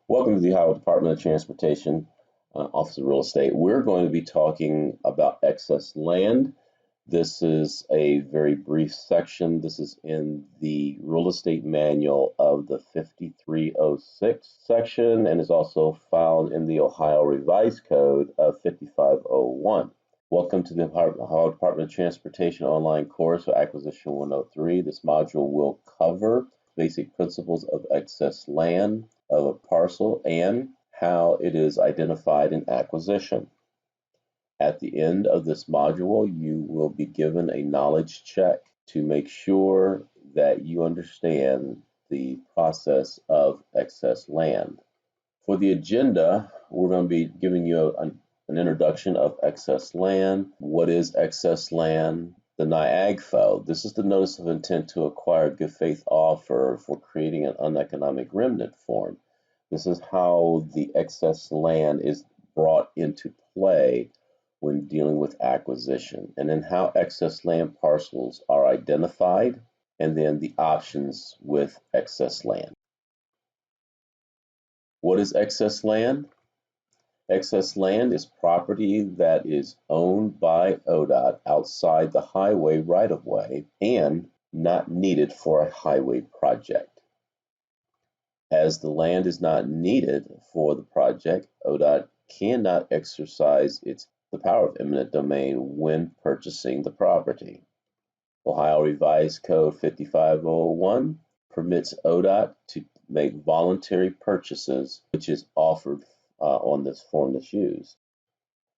Welcome to the Ohio Department of Transportation, Office of Real Estate. We're going to be talking about excess land. This is a very brief section. This is in the Real Estate Manual of the 5306 section and is also found in the Ohio Revised Code of 5501. Welcome to the Ohio Department of Transportation online course for Acquisition 103. This module will cover basic principles of excess land of a parcel and how it is identified in acquisition. At the end of this module, you will be given a knowledge check to make sure that you understand the process of excess land. For the agenda, we're going to be giving you an introduction of excess land. What is excess land? The NIAGFO. This is the Notice of Intent to Acquire Good Faith Offer for creating an uneconomic remnant form. This is how the excess land is brought into play when dealing with acquisition, and then how excess land parcels are identified, and then the options with excess land. What is excess land? Excess land is property that is owned by ODOT outside the highway right-of-way and not needed for a highway project. As the land is not needed for the project, ODOT cannot exercise the power of eminent domain when purchasing the property. Ohio Revised Code 5501 permits ODOT to make voluntary purchases, which is offered on this form that's used.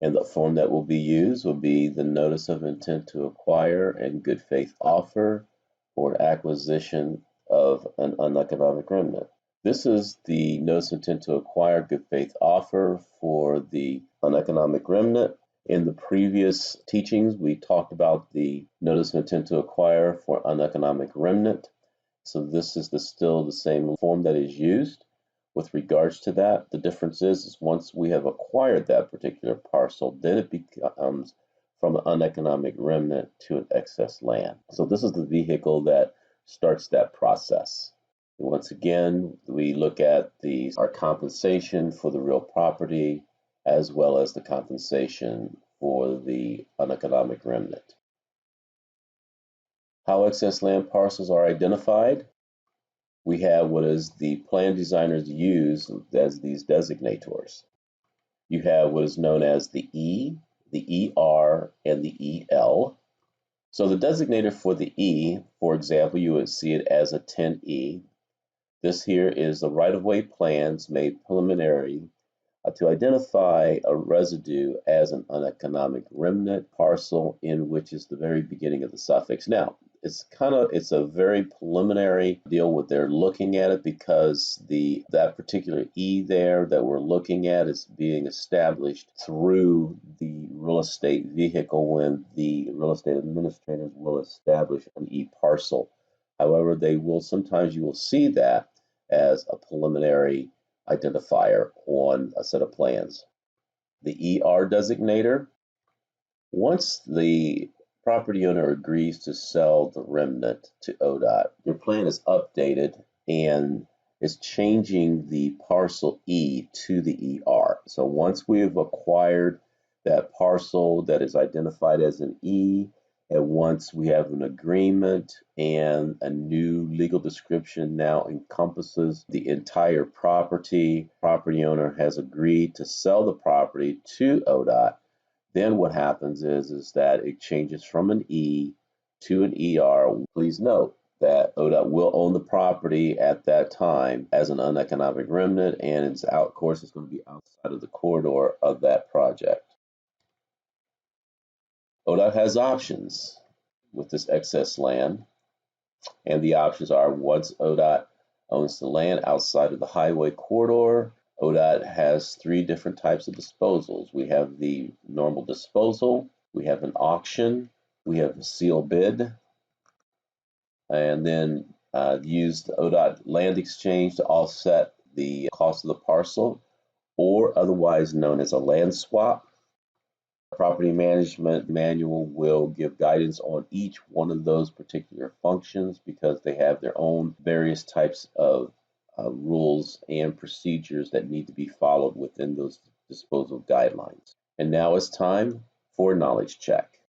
And the form that will be used will be the Notice of Intent to Acquire and Good Faith Offer for an acquisition of an uneconomic remnant. This is the Notice of Intent to Acquire Good Faith Offer for the uneconomic remnant. In the previous teachings, we talked about the Notice of Intent to Acquire for uneconomic remnant. So this is still the same form that is used. With regards to that, the difference is once we have acquired that particular parcel, then it becomes from an uneconomic remnant to an excess land. So this is the vehicle that starts that process. Once again, we look at our compensation for the real property as well as the compensation for the uneconomic remnant. How excess land parcels are identified? We have what is the plan designers use as these designators. You have what is known as the E, the ER, and the EL. So the designator for the E, for example, you would see it as a 10E. This here is the right-of-way plans made preliminary to identify a residue as an uneconomic remnant parcel in which is the very beginning of the suffix. Now, it's a very preliminary deal what they're looking at it because that particular E there that we're looking at is being established through the real estate vehicle when the real estate administrators will establish an E parcel. However, sometimes you will see that as a preliminary identifier on a set of plans. The ER designator, once the property owner agrees to sell the remnant to ODOT, your plan is updated and is changing the parcel E to the ER. So once we've acquired that parcel that is identified as an E, and once we have an agreement and a new legal description now encompasses the entire property owner has agreed to sell the property to ODOT, then what happens is that it changes from an E to an ER. Please note that ODOT will own the property at that time as an uneconomic remnant, and of course, it's going to be outside of the corridor of that project. ODOT has options with this excess land, and the options are once ODOT owns the land outside of the highway corridor, ODOT has three different types of disposals. We have the normal disposal, we have an auction, we have a sealed bid, and then use the ODOT land exchange to offset the cost of the parcel, or otherwise known as a land swap. Property management manual will give guidance on each one of those particular functions because they have their own various types of rules and procedures that need to be followed within those disposal guidelines. And now it's time for knowledge check.